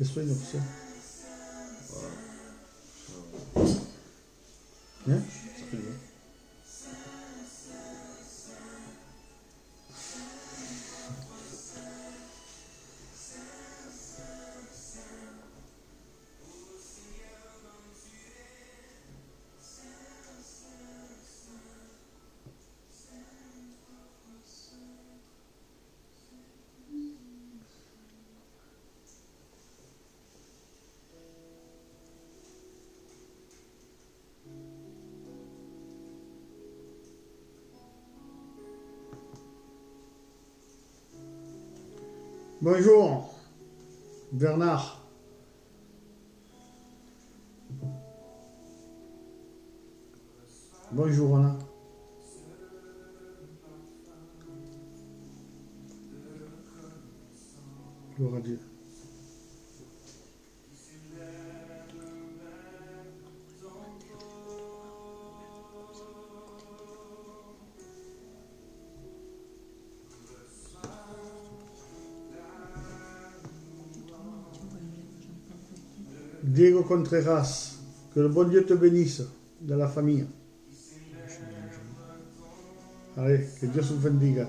Esto es lo que sea. ¿Eh? Ça fait bien. Bonjour, Bernard. Bonjour, Anna. Gloire à Dieu. Diego Contreras, que le bon Dieu te bénisse de la famille. Allez, que Dios os bendiga.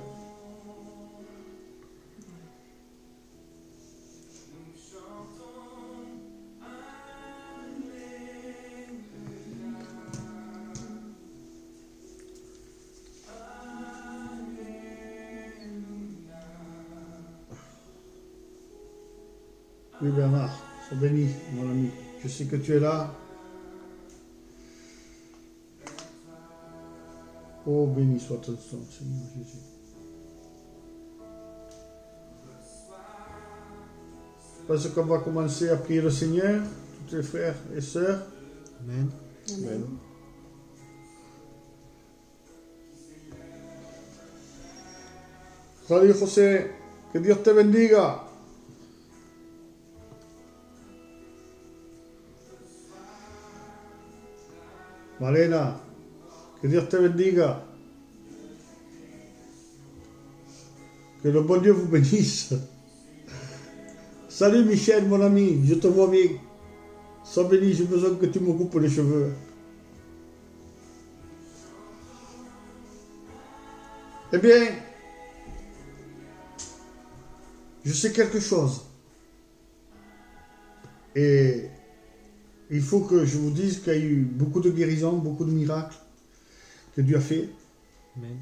Oui, Bernard, sois béni, mon ami. Je sais que tu es là. Oh, béni soit ton nom, Seigneur Jésus. Parce qu'on va commencer à prier le Seigneur, tous les frères et sœurs. Amen. Amen. Salut José, que Dios te bendiga. Malena, que Dios te bendiga. Que le bon Dieu vous bénisse. Salut Michel, mon ami, je te vois bien. Sois béni, j'ai besoin que tu me coupes les cheveux. Eh bien, je sais quelque chose. Et il faut que je vous dise qu'il y a eu beaucoup de guérisons, beaucoup de miracles que Dieu a fait. Amen.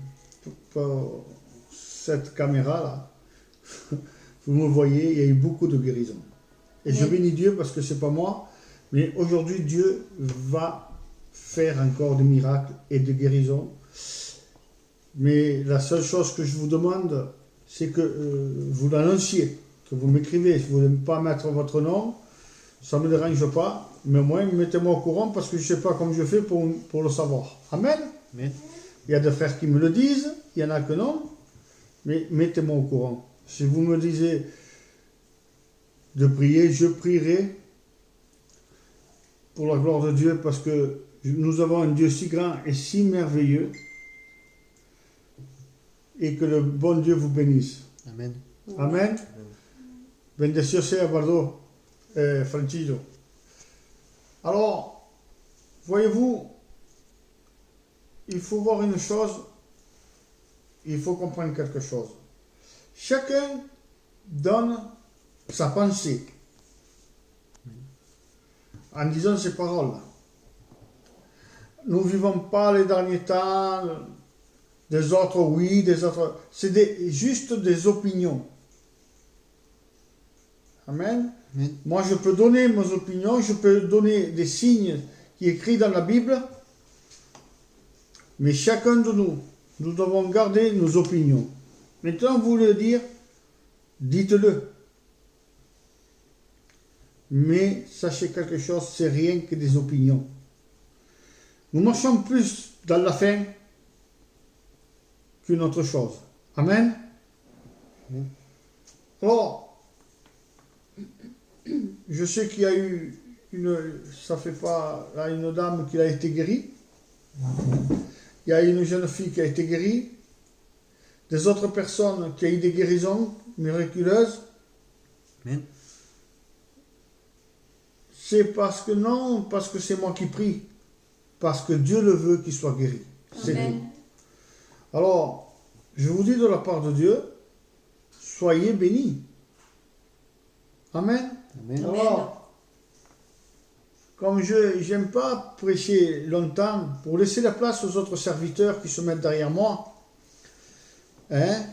Pour cette caméra-là, vous me voyez, il y a eu beaucoup de guérisons. Et je bénis Dieu parce que c'est pas moi, mais aujourd'hui Dieu va faire encore des miracles et des guérisons. Mais la seule chose que je vous demande, c'est que vous l'annonciez, que vous m'écrivez. Si vous ne voulez pas mettre votre nom, ça ne me dérange pas, mais au moins mettez-moi au courant parce que je ne sais pas comment je fais pour le savoir. Amen. Amen. Il y a des frères qui me le disent, il y en a que non, mais mettez-moi au courant. Si vous me disiez de prier, je prierai pour la gloire de Dieu parce que nous avons un Dieu si grand et si merveilleux et que le bon Dieu vous bénisse. Amen. Amen. Bendecido sea Bardo, Francisco. Alors, voyez-vous, il faut voir une chose, il faut comprendre quelque chose. Chacun donne sa pensée en disant ses paroles. Nous ne vivons pas les derniers temps, des autres oui, des autres... C'est juste des opinions. Amen. Amen. Moi, je peux donner mes opinions, je peux donner des signes qui sont écrits dans la Bible, mais chacun de nous, nous devons garder nos opinions. Maintenant, vous voulez dire, dites-le. Mais sachez quelque chose, c'est rien que des opinions. Nous marchons plus dans la fin qu'une autre chose. Amen. Amen. Alors, je sais qu'il y a eu une dame qui a été guérie. Il y a une jeune fille qui a été guérie. Des autres personnes qui ont eu des guérisons miraculeuses. Amen. c'est parce que non, parce que c'est moi qui prie. Parce que Dieu le veut qu'il soit guéri. C'est Amen. tout. Alors, je vous dis de la part de Dieu, soyez bénis. Amen. Amen. Amen. Alors, comme je n'aime pas prêcher longtemps, pour laisser la place aux autres serviteurs qui se mettent derrière moi, hein,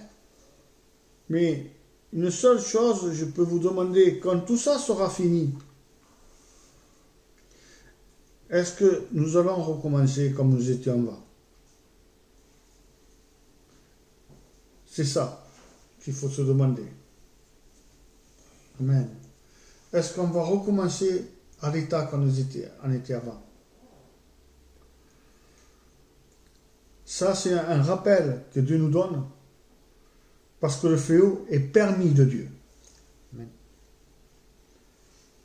mais une seule chose, je peux vous demander, quand tout ça sera fini, est-ce que nous allons recommencer comme nous étions avant? C'est ça qu'il faut se demander. Amen. Est-ce qu'on va recommencer à l'état qu'on était avant? Ça, c'est un rappel que Dieu nous donne, parce que le fléau est permis de Dieu. Amen.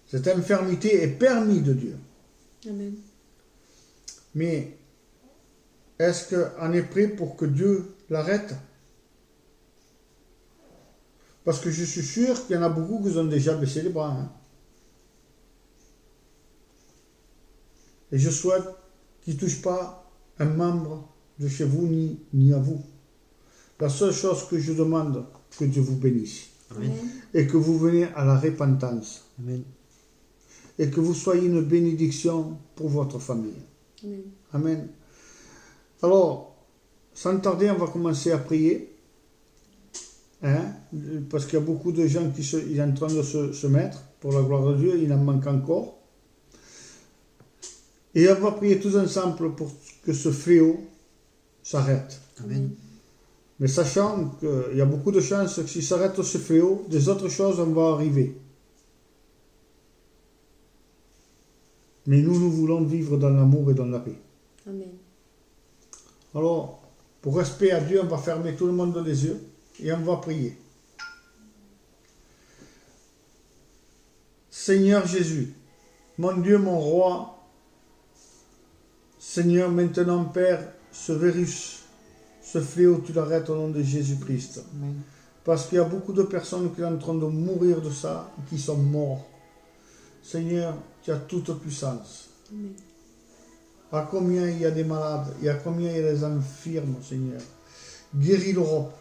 Cette infirmité est permise de Dieu. Amen. Mais est-ce qu'on est prêt pour que Dieu l'arrête? Parce que je suis sûr qu'il y en a beaucoup qui ont déjà baissé les bras. Hein. Et je souhaite qu'il ne touche pas un membre de chez vous ni à vous. La seule chose que je demande, que Dieu vous bénisse. Amen. Et que vous venez à la repentance. Amen. Et que vous soyez une bénédiction pour votre famille. Amen. Amen. Alors, sans tarder, on va commencer à prier. Hein? Parce qu'il y a beaucoup de gens qui sont en train de se mettre. Pour la gloire de Dieu, il en manque encore. Et on va prier tous ensemble pour que ce fléau s'arrête. Amen. Mais sachant qu'il y a beaucoup de chances que s'il s'arrête ce fléau, des autres choses vont arriver. Mais nous voulons vivre dans l'amour et dans la paix. Amen. Alors, pour respect à Dieu, on va fermer tout le monde les yeux et on va prier. Seigneur Jésus, mon Dieu, mon roi, Seigneur, maintenant, Père, ce virus, ce fléau, tu l'arrêtes au nom de Jésus-Christ. Amen. Parce qu'il y a beaucoup de personnes qui sont en train de mourir de ça, qui sont morts. Seigneur, tu as toute puissance. Amen. À combien il y a des malades, et à combien il y a des infirmes, Seigneur. Guéris l'Europe.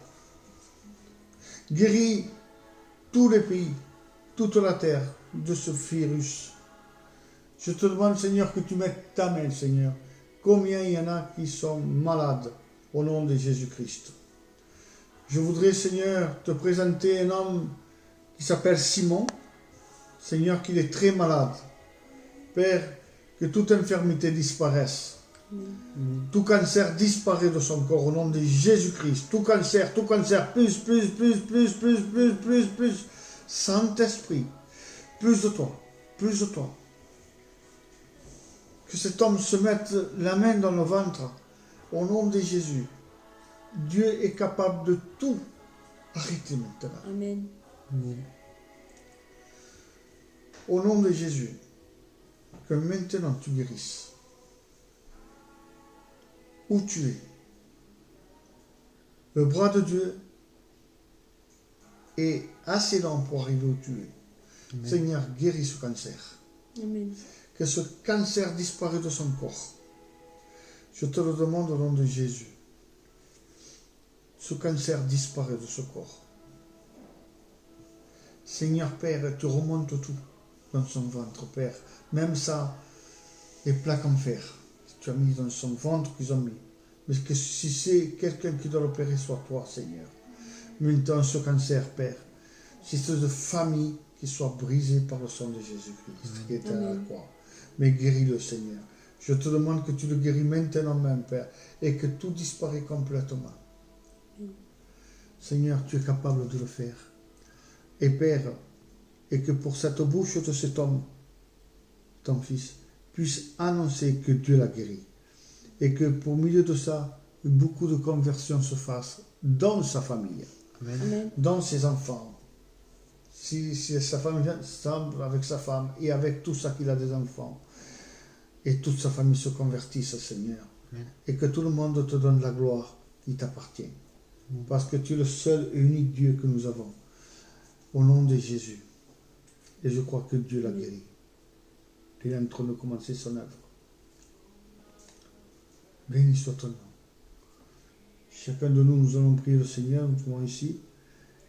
Guéris tous les pays, toute la terre de ce virus. Je te demande, Seigneur, que tu mettes ta main, Seigneur. Combien il y en a qui sont malades au nom de Jésus-Christ. Je voudrais, Seigneur, te présenter un homme qui s'appelle Simon. Seigneur, qu'il est très malade. Père, que toute infirmité disparaisse. Amen. Tout cancer disparaît de son corps au nom de Jésus-Christ. Tout cancer, plus. Saint-Esprit, plus de toi. Que cet homme se mette la main dans le ventre au nom de Jésus. Dieu est capable de tout arrêter maintenant. Amen. Amen. Au nom de Jésus, que maintenant tu guérisses. Où tu es. Le bras de Dieu est assez long pour arriver où tu es. Amen. Seigneur, guéris ce cancer. Amen. Que ce cancer disparaisse de son corps. Je te le demande au nom de Jésus. Ce cancer disparaît de ce corps. Seigneur Père, tu remontes tout dans son ventre, Père. Même ça, les plaques en fer, tu as mis dans son ventre qu'ils ont mis. Mais que si c'est quelqu'un qui doit l'opérer, soit toi, Seigneur. Maintenant, ce cancer, Père, si c'est de famille qui soit brisée par le sang de Jésus-Christ, qui était à la Amen. croix. Mais guéris-le, Seigneur. Je te demande que tu le guéris maintenant même, Père, et que tout disparaît complètement. Amen. Seigneur, tu es capable de le faire. Et Père, et que pour cette bouche de cet homme, ton fils, puisse annoncer que Dieu l'a guéri. Et que pour milieu de ça, beaucoup de conversions se fassent dans sa famille, Amen. Amen. dans ses enfants. Si sa femme semble avec sa femme et avec tout ça qu'il a des enfants, et toute sa famille se convertisse, Seigneur. Amen. Et que tout le monde te donne la gloire qui t'appartient. Parce que tu es le seul et unique Dieu que nous avons. Au nom de Jésus. Et je crois que Dieu l'a guéri. Il est en train de commencer son œuvre. Béni soit ton nom. Chacun de nous, nous allons prier le Seigneur, nous trouvons ici,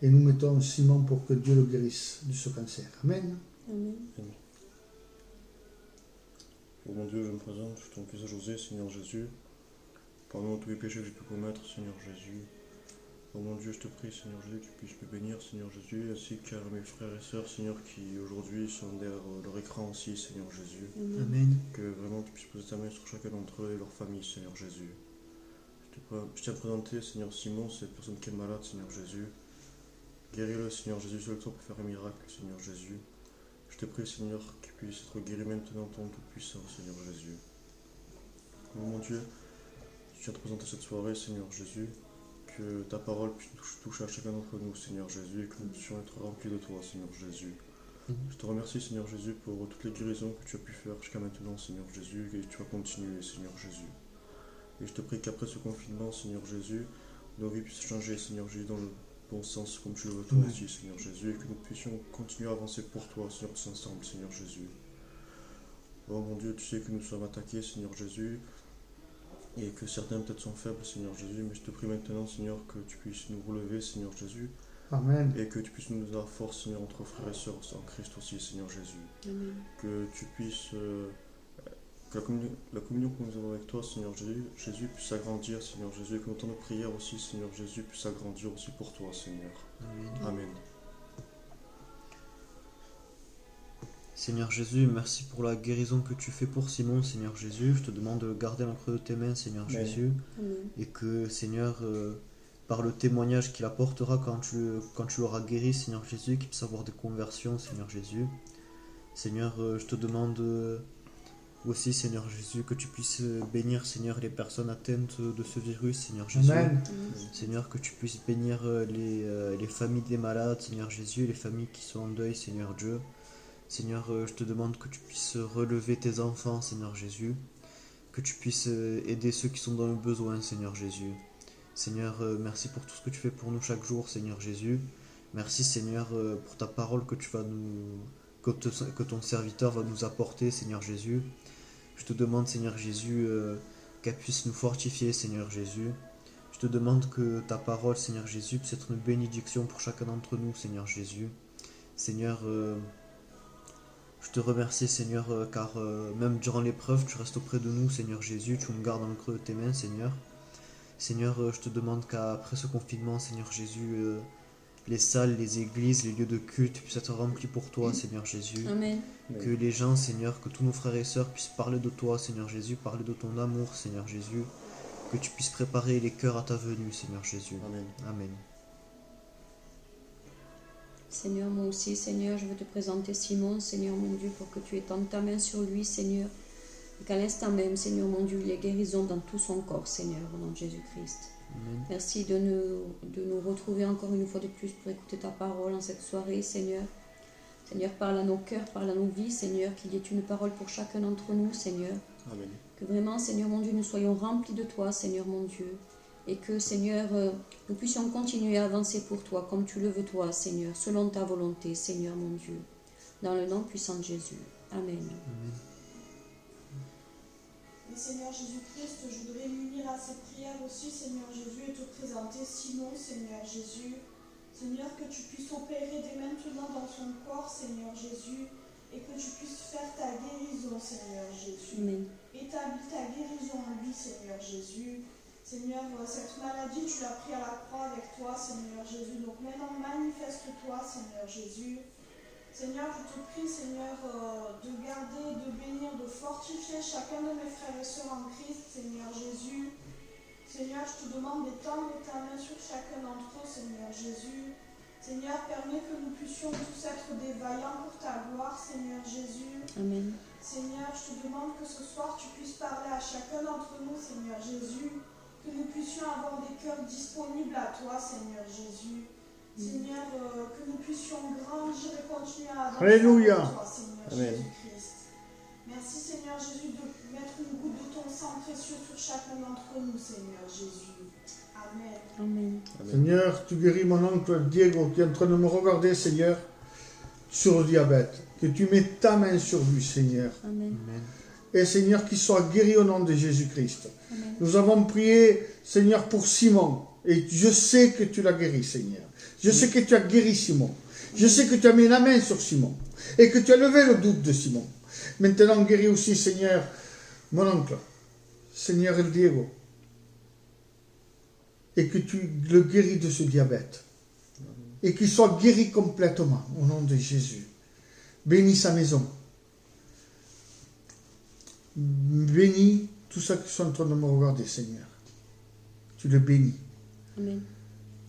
et nous mettons Simon pour que Dieu le guérisse de ce cancer. Amen. Amen. Oh mon Dieu, je me présente, je suis ton fils José, Seigneur Jésus. Pardonne tous les péchés que j'ai pu commettre, Seigneur Jésus. Oh mon Dieu, je te prie, Seigneur Jésus, que tu puisses me bénir, Seigneur Jésus, ainsi qu'à mes frères et sœurs, Seigneur, qui aujourd'hui sont derrière leur écran aussi, Seigneur Jésus. Amen. Amen. Que vraiment tu puisses poser ta main sur chacun d'entre eux et leur famille, Seigneur Jésus. Je tiens à te présenter, Seigneur Simon, cette personne qui est malade, Seigneur Jésus. Guéris-le, Seigneur Jésus, seul toi pour faire un miracle, Seigneur Jésus. Je te prie, Seigneur, qu'il puisse être guéri maintenant en toute puissance, Seigneur Jésus. Oh mon Dieu, je tiens à te présenter cette soirée, Seigneur Jésus. Que ta parole puisse toucher à chacun d'entre nous, Seigneur Jésus, et que nous puissions être remplis de toi, Seigneur Jésus. Je te remercie, Seigneur Jésus, pour toutes les guérisons que tu as pu faire jusqu'à maintenant, Seigneur Jésus, et que tu vas continuer, Seigneur Jésus. Et je te prie qu'après ce confinement, Seigneur Jésus, nos vies puissent changer, Seigneur Jésus, dans le bon sens, comme tu le veux toi aussi, Seigneur Jésus, et que nous puissions continuer à avancer pour toi, Seigneur, tous ensemble, Seigneur Jésus. Oh mon Dieu, tu sais que nous sommes attaqués, Seigneur Jésus, et que certains peut-être sont faibles, Seigneur Jésus, mais je te prie maintenant, Seigneur, que tu puisses nous relever, Seigneur Jésus, Amen. et que tu puisses nous donner la force, Seigneur, entre frères et sœurs en Christ aussi, Seigneur Jésus. Amen. Que tu puisses, que la communion que nous avons avec toi, Seigneur Jésus puisse s'agrandir, Seigneur Jésus, et que notre temps de prière aussi, Seigneur Jésus, puisse s'agrandir aussi pour toi, Seigneur. Amen. Amen. Seigneur Jésus, merci pour la guérison que tu fais pour Simon, Seigneur Jésus. Je te demande de le garder dans le creux de tes mains, Seigneur Amen. Jésus. Amen. Et que, Seigneur, par le témoignage qu'il apportera quand tu l'auras guéri, Seigneur Jésus, qu'il puisse avoir des conversions, Seigneur Jésus. Seigneur, je te demande aussi, Seigneur Jésus, que tu puisses bénir, Seigneur, les personnes atteintes de ce virus, Seigneur Jésus. Amen. Seigneur, que tu puisses bénir les familles des malades, Seigneur Jésus, les familles qui sont en deuil, Seigneur Dieu. Seigneur, je te demande que tu puisses relever tes enfants, Seigneur Jésus, que tu puisses aider ceux qui sont dans le besoin, Seigneur Jésus. Seigneur, merci pour tout ce que tu fais pour nous chaque jour, Seigneur Jésus. Merci, Seigneur, pour ta parole que que ton serviteur va nous apporter, Seigneur Jésus. Je te demande, Seigneur Jésus, qu'elle puisse nous fortifier, Seigneur Jésus. Je te demande que ta parole, Seigneur Jésus, puisse être une bénédiction pour chacun d'entre nous, Seigneur Jésus. Seigneur, je te remercie, Seigneur, car même durant l'épreuve, tu restes auprès de nous, Seigneur Jésus. Tu nous gardes dans le creux de tes mains, Seigneur. Seigneur, je te demande qu'après ce confinement, Seigneur Jésus, les salles, les églises, les lieux de culte puissent être remplis pour toi, Seigneur Jésus. Amen. Que les gens, Seigneur, que tous nos frères et sœurs puissent parler de toi, Seigneur Jésus, parler de ton amour, Seigneur Jésus. Que tu puisses préparer les cœurs à ta venue, Seigneur Jésus. Amen. Amen. Seigneur, moi aussi, Seigneur, je veux te présenter Simon, Seigneur mon Dieu, pour que tu étendes ta main sur lui, Seigneur. Et qu'à l'instant même, Seigneur mon Dieu, il y ait guérison dans tout son corps, Seigneur, au nom de Jésus-Christ. Amen. Merci de nous retrouver encore une fois de plus pour écouter ta parole en cette soirée, Seigneur. Seigneur, parle à nos cœurs, parle à nos vies, Seigneur, qu'il y ait une parole pour chacun d'entre nous, Seigneur. Amen. Que vraiment, Seigneur mon Dieu, nous soyons remplis de toi, Seigneur mon Dieu. Et que, Seigneur, nous puissions continuer à avancer pour toi, comme tu le veux toi, Seigneur, selon ta volonté, Seigneur mon Dieu. Dans le nom puissant de Jésus. Amen. Et Seigneur Jésus-Christ, je voudrais m'unir à cette prière aussi, Seigneur Jésus, et te présenter Simon, Seigneur Jésus. Seigneur, que tu puisses opérer dès maintenant dans son corps, Seigneur Jésus, et que tu puisses faire ta guérison, Seigneur Jésus. Amen. Établis ta guérison en lui, Seigneur Jésus. Seigneur, cette maladie, tu l'as pris à la croix avec toi, Seigneur Jésus. Donc maintenant, manifeste-toi, Seigneur Jésus. Seigneur, je te prie, Seigneur, de garder, de bénir, de fortifier chacun de mes frères et sœurs en Christ, Seigneur Jésus. Seigneur, je te demande d'étendre ta main sur chacun d'entre eux, Seigneur Jésus. Seigneur, permets que nous puissions tous être des vaillants pour ta gloire, Seigneur Jésus. Amen. Seigneur, je te demande que ce soir, tu puisses parler à chacun d'entre nous, Seigneur Jésus. Que nous puissions avoir des cœurs disponibles à toi, Seigneur Jésus. Seigneur, que nous puissions grandir et continuer à avancer Alléluia. avec toi, Seigneur Amen. Jésus-Christ. Merci, Seigneur Jésus, de mettre une goutte de ton sang précieux sur chacun d'entre nous, Seigneur Jésus. Amen. Amen. Amen. Seigneur, tu guéris mon oncle Diego qui est en train de me regarder, Seigneur. sur le diabète, que tu mets ta main sur lui, Seigneur. Amen. Amen. Et Seigneur, qu'il soit guéri au nom de Jésus-Christ. Amen. Nous avons prié, Seigneur, pour Simon. Et je sais que tu l'as guéri, Seigneur. Je sais que tu as guéri Simon. Je sais que tu as mis la main sur Simon. Et que tu as levé le doute de Simon. Maintenant, guéris aussi, Seigneur, mon oncle. Seigneur El Diego. Et que tu le guéris de ce diabète. Et qu'il soit guéri complètement, au nom de Jésus. Bénis sa maison. Bénis tous ceux qui sont en train de me regarder, Seigneur. Tu le bénis. Amen.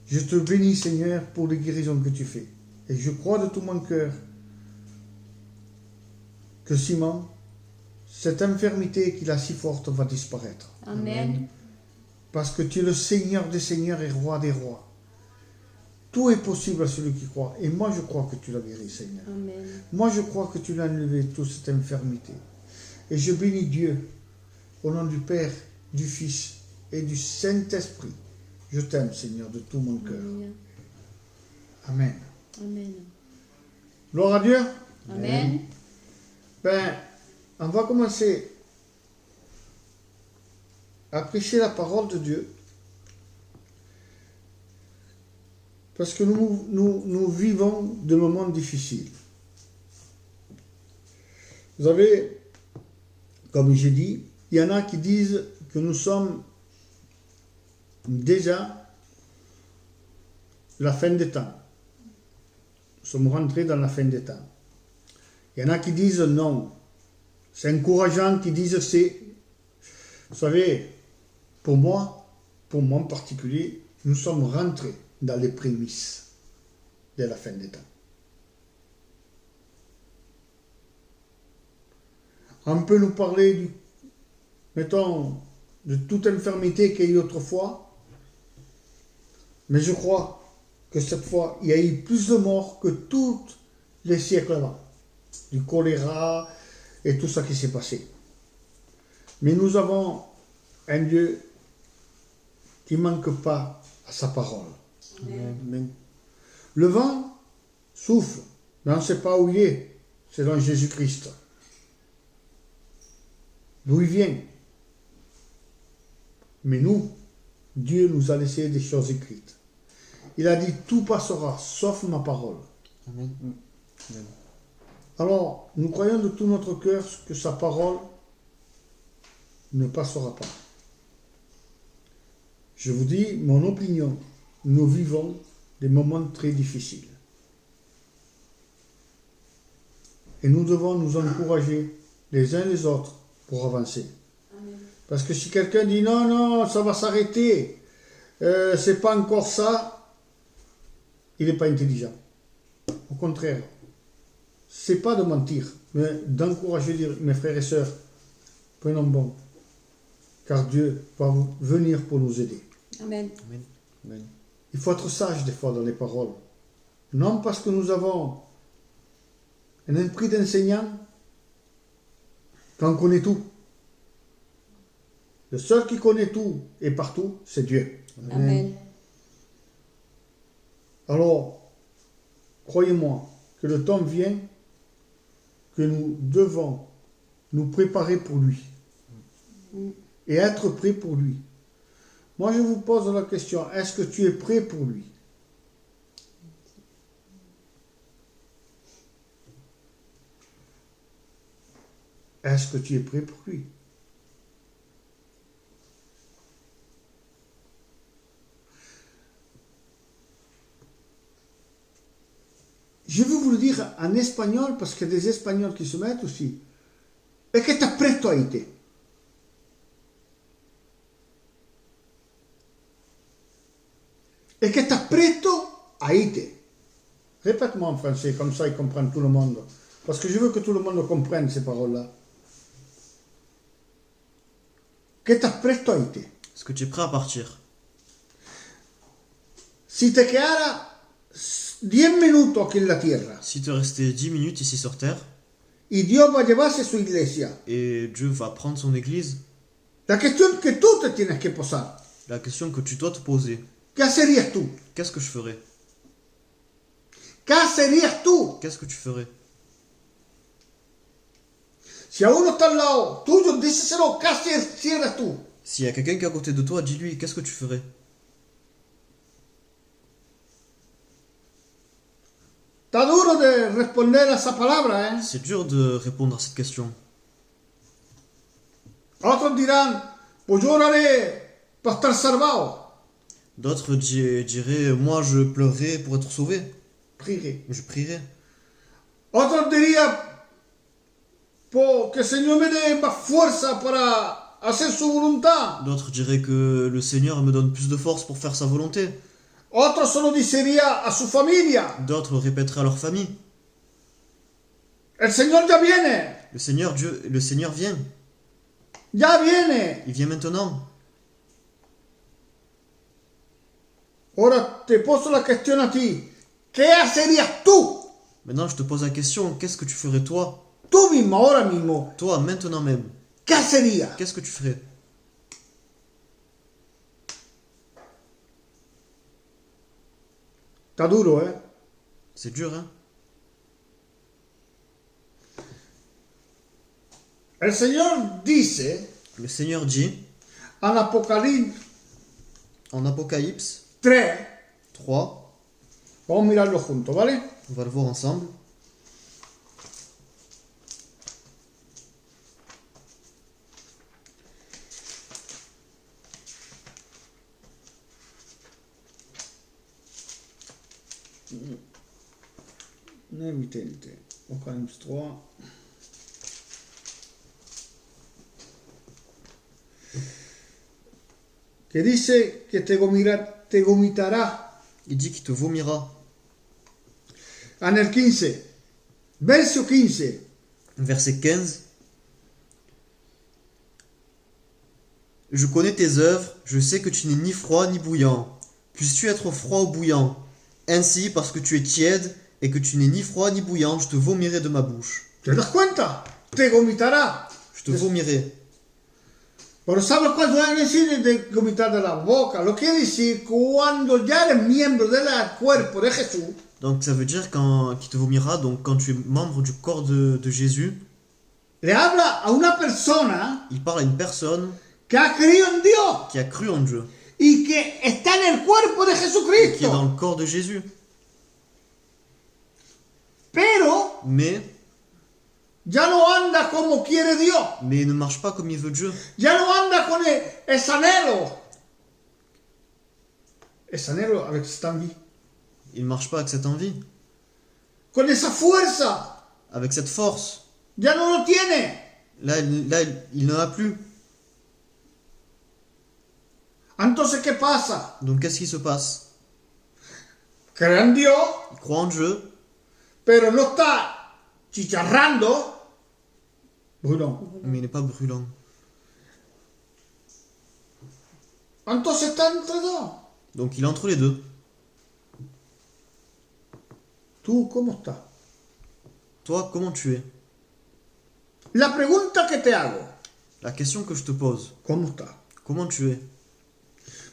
Je te bénis, Seigneur, pour les guérisons que tu fais. Et je crois de tout mon cœur que Simon, cette infirmité qu'il a si forte va disparaître. Amen. Parce que tu es le Seigneur des seigneurs et roi des rois. Tout est possible à celui qui croit. Et moi, je crois que tu l'as guéri, Seigneur. Amen. Moi, je crois que tu l'as enlevé, toute cette infirmité. Et je bénis Dieu, au nom du Père, du Fils et du Saint-Esprit. Je t'aime, Seigneur, de tout mon cœur. Amen. Amen. Amen. Gloire à Dieu. Amen. Ben, on va commencer à prêcher la parole de Dieu. Parce que nous vivons des moments difficiles. Vous savez, comme j'ai dit, il y en a qui disent que nous sommes déjà la fin des temps. Nous sommes rentrés dans la fin des temps. Il y en a qui disent non. C'est encourageant qui disent c'est. Vous savez, pour moi en particulier, nous sommes rentrés dans les prémices de la fin des temps. On peut nous parler mettons, de toute infirmité qu'il y a eu autrefois, mais je crois que cette fois, il y a eu plus de morts que tous les siècles avant. Du choléra et tout ça qui s'est passé. Mais nous avons un Dieu qui ne manque pas à sa parole. Amen. Le vent souffle, mais on ne sait pas où il est, selon Jésus-Christ. D'où il vient. Mais nous, Dieu nous a laissé des choses écrites. Il a dit, tout passera, sauf ma parole. Amen. Amen. Alors, nous croyons de tout notre cœur que sa parole ne passera pas. Je vous dis, mon opinion, nous vivons des moments très difficiles. Et nous devons nous encourager les uns les autres pour avancer. Amen. Parce que si quelqu'un dit non, non, ça va s'arrêter, c'est pas encore ça, il n'est pas intelligent. Au contraire, c'est pas de mentir, mais d'encourager mes frères et sœurs, prenons bon, car Dieu va venir pour nous aider. Amen. Amen. Amen. Il faut être sage des fois dans les paroles. Non parce que nous avons un esprit d'enseignant qu'on connaît tout. Le seul qui connaît tout et partout, c'est Dieu. Amen. Alors, croyez-moi que le temps vient que nous devons nous préparer pour lui et être prêts pour lui. Moi, je vous pose la question, est-ce que tu es prêt pour lui? Est-ce que tu es prêt pour lui? Je veux vous le dire en espagnol parce qu'il y a des Espagnols qui se mettent aussi. Et que t'as presto a été. Et que t'as presto a été. Répète-moi en français, comme ça ils comprennent tout le monde. Parce que je veux que tout le monde comprenne ces paroles-là. Que t'as presto a été. Est-ce que tu es prêt à partir? Si te quedara 10 minutos aquí en la tierra Si tu restais 10 minutes ici sur terre, y Dios va a llevarse su iglesia, et Dieu va prendre son église, la cuestión que tú te tienes que posar, la question que tu dois te poser, ¿qué hacerías tú? qu'est-ce que je ferais? ¿qué hacerías tú? Qu'est-ce que tu ferais? Si a uno está al lado tuyo, díselo, ¿qué hicieras tú? S'il y a quelqu'un qui est à côté de toi, dis-lui, qu'est-ce que tu ferais? Está duro de responder a esa palabra, ¿eh? C'est dur de répondre à cette question. Otros dirán, pues yo oraré para estar salvado. D'autres diraient, moi je pleurerai pour être sauvé. Prierai. Je prierai. Otros dirían, pues que el Señor me dé más fuerza para hacer su voluntad. D'autres diraient que le Seigneur me donne plus de force pour faire sa volonté. Otros solo diría a su familia, D'autres le répéteraient à leur famille. el Señor ya viene, Le Seigneur vient. ya viene. Il vient maintenant. Ahora te poso la cuestión a ti, ¿qué hacerías tú? Maintenant, je te pose la question, qu'est-ce que tu ferais toi? Tú mismo, ahora mismo, Toi, maintenant même. ¿qué hacerías? Qu'est-ce que tu ferais? Está duro, ¿eh? C'est dur, hein? El Señor dice Le Seigneur dit, en Apocalipsis en Apocalypse 3, 3, vamos a mirarlo juntos, ¿vale? on va le voir ensemble. No emitente. Apocalipsis 3. Que dice que te vomitará. Il dit qu'il te vomira. En el 15. Verso 15. Verset 15. Je connais tes œuvres, je sais que tu n'es ni froid ni bouillant. Puisses-tu être froid ou bouillant? Ainsi, parce que tu es tiède et que tu n'es ni froid ni bouillant, je te vomirai de ma bouche. ¿Te das cuenta? Te vomitará. Je te vomirai. Pero ¿sabes cuál quiere decir de vomitar de la boca? Lo quiere decir cuando ya eres miembro del cuerpo de Jesús. Donc ça veut dire qu'il te vomira, donc quand tu es membre du corps de Jésus, Le habla a una persona il parle à une personne que ha creído en Dios qui a cru en Dieu, y que está en el cuerpo de qui est Jesucristo. dans le corps de Jésus. Pero Mais ya no anda como quiere Dios. il ne marche pas comme il veut Dieu. Ya no anda con ese anhelo. Ese anhelo avec cette envie. Il ne marche pas avec cette envie, Con esa fuerza. avec cette force. Ya no lo tiene. Là, il n'en a plus. Entonces, ¿qué pasa? Donc qu'est-ce qui se passe? Cree en Dios, Il croit en Dieu, pero no está chicharrando. Bueno, mais il n'est pas brûlant. entonces está entre dos. Donc il est entre les deux. ¿Tú cómo estás? Toi, comment tu es? La pregunta que te hago, La question que je te pose, ¿cómo estás? comment tu es?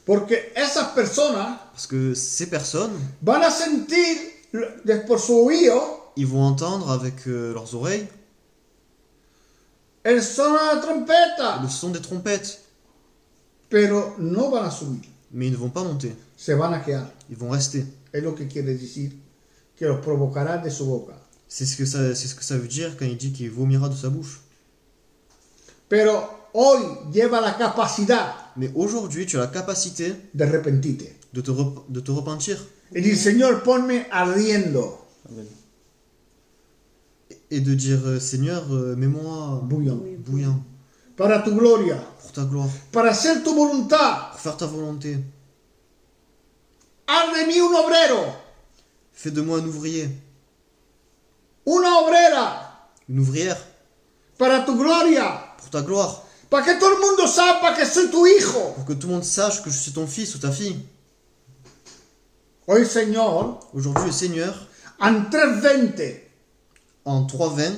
Porque esas personas Parce que ces personnes, van a sentir por su oído ils vont entendre avec leurs oreilles el son de la trompeta, le son des trompettes, pero no van a subir, mais ils ne vont pas monter. se van a quedar. Ils vont rester. Es lo que quiere decir, que los provocará de su boca. C'est ce que ça veut dire quand il dit qu'il vomira de sa bouche. Pero hoy lleva la capacidad Mais aujourd'hui, tu as la capacité de arrepentirte. de te repentir Y decir, Señor, ponme ardiendo, Amen. et de dire Seigneur, mets-moi bouillant, bouillant para tu gloria, pour ta gloire, para hacer tu voluntad. pour faire ta volonté. Haz de mí un obrero, Fais de moi un ouvrier, una obrera, une ouvrière, para tu gloria, pour ta gloire, para que todo el mundo sepa que soy tu hijo. pour que tout le monde sache que je suis ton fils ou ta fille. Hoy, Señor, Aujourd'hui, le Seigneur, en 3:20, en 3.20,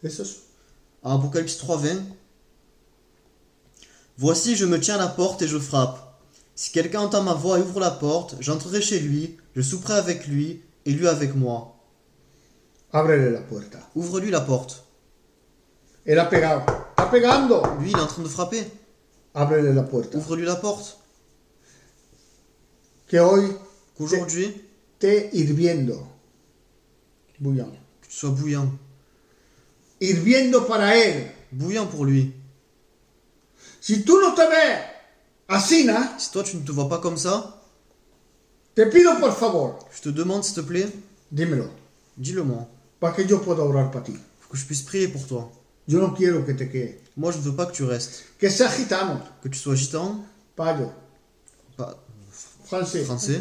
eso es, en Apocalypse 3.20, voici, je me tiens à la porte et je frappe. Si quelqu'un entend ma voix et ouvre la porte, j'entrerai chez lui, je souperai avec lui et lui avec moi. Ábrele la puerta. Ouvre-lui la porte. Él ha pegado. Está pegando. Lui, il est en train de frapper. Ábrele la puerta. Ouvre-lui la porte. Que hoy Qu'aujourd'hui, esté hirviendo. Bouillant. que tu sois bouillant. Hirviendo para Él. Bouillant pour lui. Si tú no te ves así, ¿no? Si toi, tu ne te vois pas comme ça, Te pido por favor, je te demande, s'il te plaît, dímelo, dis-le-moi. para que yo pueda orar para ti. Pour que je puisse prier pour toi. Yo no quiero que te quedes. Moi, je ne veux pas que tu restes. Que seas gitano, Que tu sois gitan, payo, pas francés, français.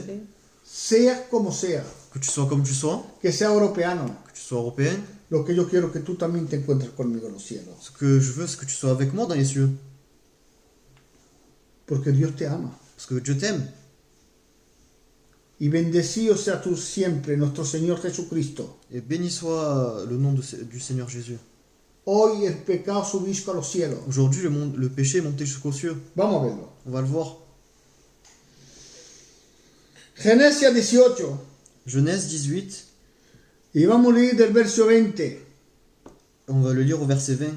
sea como sea, Que tu sois comme tu sois. que sea europeano. Que tu sois européen. Lo que yo quiero que tú también te encuentres conmigo en los cielos. Ce que je veux, c'est que tu sois avec moi dans les cieux. Porque Dios te ama. Parce que Dieu t'aime. Y bendecido sea tú siempre, nuestro Señor Jesucristo. Et béni soit le nom du Seigneur Jésus. Hoy el pecado subisco a los cielos. Aujourd'hui, le péché est monté jusqu'aux cieux. Vamos a verlo. On va le voir. Génesis 18. Genèse 18. Y vamos a leer del verso 20. On va le lire au verset 20.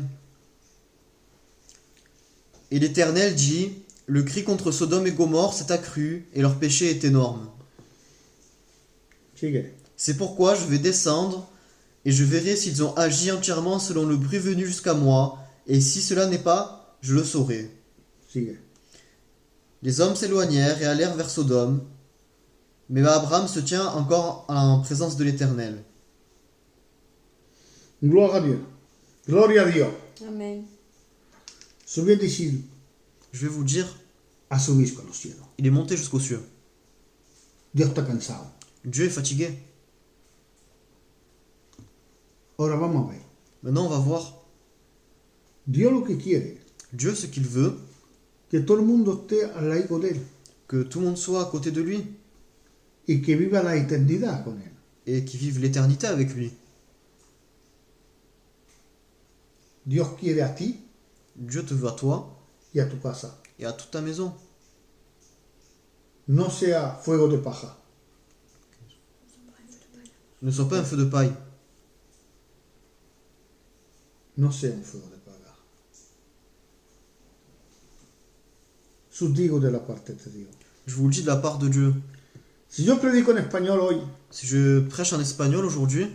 Et l'Éternel dit, le cri contre Sodome et Gomorrhe s'est accru, et leur péché est énorme. Sigue. C'est pourquoi je vais descendre, et je verrai s'ils ont agi entièrement selon le bruit venu jusqu'à moi, et si cela n'est pas, je le saurai. Sigue. Les hommes s'éloignèrent et allèrent vers Sodome, mais Abraham se tient encore en présence de l'Éternel. Gloria a Dios. Gloria a Dios. Amen. Se voy a decir Je vais vous dire, a subisco a los cielos. il est monté jusqu'aux cieux. Dios está cansado. Dieu est fatigué. Ahora vamos a ver. Maintenant, on va voir. Dios lo que quiere, Dieu, ce qu'il veut, que todo el mundo esté al lado de Él que tout le monde soit à côté de lui, y que viva la eternidad con Él. et qu'il vive l'éternité avec lui. Dios quiere a ti Dieu te veut à toi y a tu casa. et à toute ta maison. No sea fuego de paja. Ne sois pas un feu de paille. No sea un fuego de paja. Sus digo de la parte de Dios. Je vous le dis de la part de Dieu. Si yo predico en español hoy, Si je prêche en espagnol aujourd'hui,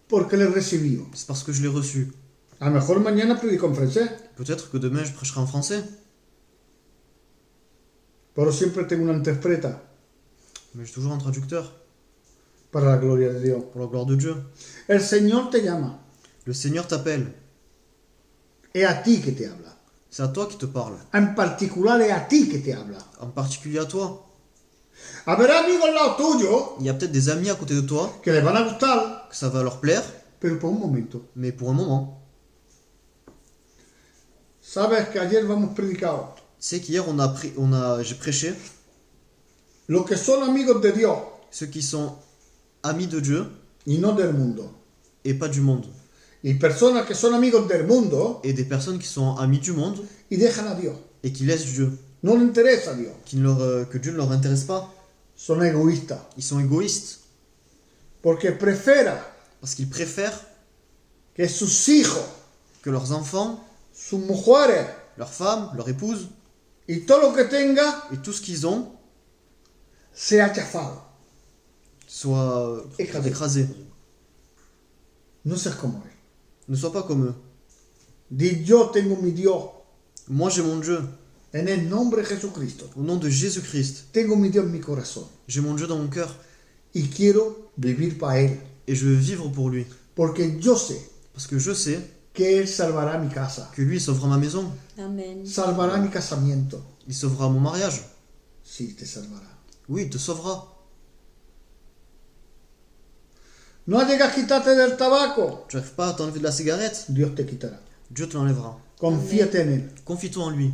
porque le he recibido. c'est parce que je l'ai reçu. A lo mejor mañana predico en francés, Peut-être que demain je prêcherai en français, pero siempre tengo una interpreta mais j'ai toujours un traducteur para la gloria de Dios. pour la gloire de Dieu. El Señor te llama. Le Seigneur t'appelle. Es a ti que te habla. C'est à toi qui te parle. En particular es a ti que te habla. En particulier à toi. Habrá amigos al lado tuyo Il y a peut-être des amis à côté de toi que les van a gustar, que ça va leur plaire, pero por un momento. mais pour un moment. Sabes que ayer hemos predicado. Tu sais qu'hier j'ai prêché Los que son amigos de Dios ceux qui sont amis de Dieu y no del mundo. et pas du monde. Y personas que son amigos del mundo Et des personnes qui sont amis du monde y dejan a Dios. et qui laissent Dieu. No le interesa a Dios. Que Dieu ne leur intéresse pas. Son egoístas. Ils sont égoïstes Porque prefera parce qu'ils préfèrent que sus hijos, que leurs enfants, sus mujeres leurs femmes, leur épouse y todo lo que tenga et tout ce qu'ils ont sea chafado. soient Écrasés. écrasés. No seas como él. Ne sois pas comme eux. Di yo tengo mi Dios Moi j'ai mon Dieu. en el nombre de Jesucristo. Au nom de Jésus-Christ. Tengo mi Dios en mi corazón J'ai mon Dieu dans mon cœur. y quiero vivir para Él. Et je veux vivre pour lui. Porque yo sé Parce que je sais que Él salvará mi casa, que lui il sauvera ma maison. Amen. salvará mi casamiento. Il sauvera mon mariage. Sí, te salvará. Oui, il te sauvera. No llegas a quitarte del tabaco, Tu n'arrives pas à t'enlever de la cigarette, Dios te quitará. Dieu te l'enlèvera. Confíate en Él Confie-toi en lui.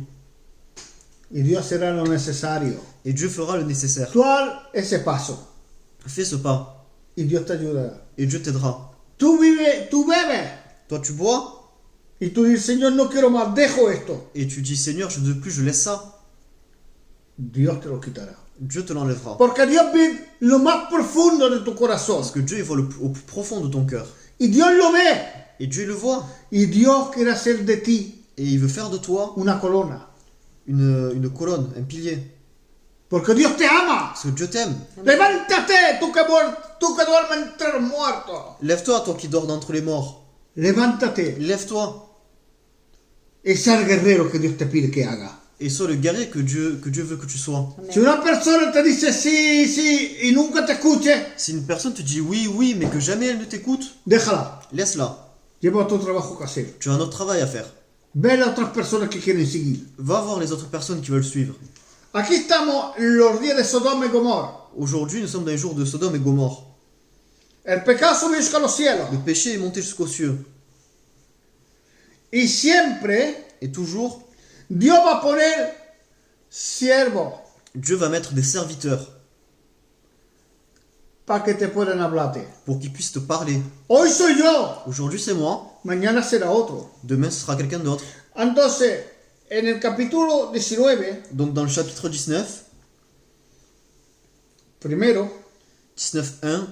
y Dios hará lo necesario. Et Dieu fera le nécessaire. Tú haz ese paso Fais ce pas. y Dios te ayudará. Et Dieu t'aidera. Tú vives, tú bebes Toi tu bois y tú dices, Señor, no quiero más, dejo esto. et tu dis Seigneur, je ne veux plus, je laisse ça. Dios te lo quitará. Dieu te l'enlèvera. Porque Dios ve lo más profundo de tu corazón. Parce que Dieu, il voit au plus profond de ton cœur. Y Dios lo ve. Et Dieu le voit. Y Dios quiere hacer de ti Et il veut faire de toi una colonna. une colonne, un pilier. Porque Dios te ama. Parce que Dieu t'aime. Levántate, tú que duermes entre los muertos. Lève-toi, toi qui dors d'entre les morts. Levántate Lève-toi. y sea el guerrero que Dios te pide que haga. Et sois le guerrier que Dieu veut que tu sois. Si una persona te dice sí, sí y nunca te escuche, Si une personne te dit oui, oui, mais que jamais elle ne t'écoute, déjala. laisse-la. Lleva otro trabajo que hacer. Tu as un autre travail à faire. Ve a las otras personas que quieren seguir. Va voir les autres personnes qui veulent suivre. Aquí estamos los días de Sodoma y Gomorra. Aujourd'hui, nous sommes dans les jours de Sodome et Gomorre. El pecado subió hasta los cielos. Le péché est monté jusqu'aux cieux. Y siempre Et toujours, Dios va a poner siervos Dieu va mettre des serviteurs para que te puedan hablarte. pour qu'ils puissent te parler. Hoy soy yo, Aujourd'hui, c'est moi. mañana será otro. Demain, ce sera quelqu'un d'autre. Entonces, en el capítulo 19, Donc, dans le chapitre 19, primero, 19.1,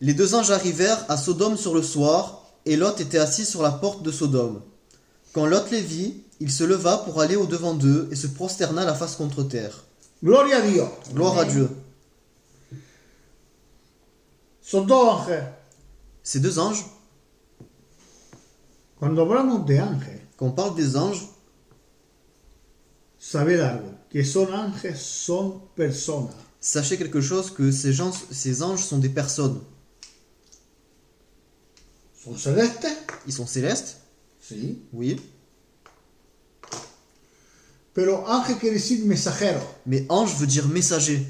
les deux anges arrivèrent à Sodome sur le soir, et Lot était assis sur la porte de Sodome. Quand Lot les vit, il se leva pour aller au-devant d'eux et se prosterna la face contre terre. gloria a Dios. Gloire à Dieu. Son dos ángeles. Ces deux anges, Cuando hablamos de ángeles, quand on parle des anges, saber algo, que son ángeles, son personas. sachez quelque chose, que ces anges sont des personnes. ¿Son celestes? Ils sont célestes, Sí. oui, Pero ángel quiere decir mensajero. mais ange veut dire messager.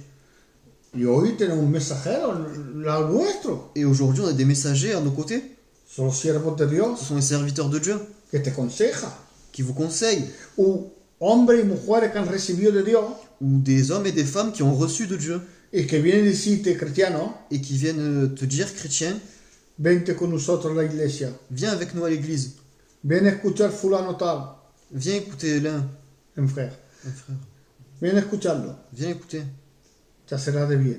Y hoy tenemos un mensajero, al nuestro. Et aujourd'hui, on a des messagers à nos côtés. Son los siervos de Ce Dios sont les serviteurs de Dieu que te aconsejan. qui vous conseillent, O hombres y mujeres que han recibido de Dios ou des hommes et des femmes qui ont reçu de Dieu y que vienen a decirte, cristiano, et qui viennent te dire, chrétien, vente con nosotros a la iglesia. viens avec nous à l'église, Ven a escuchar fulano tal, viens écouter l'un, en frère. un frère, Ven a escucharlo. viens écouter, Te será de bien.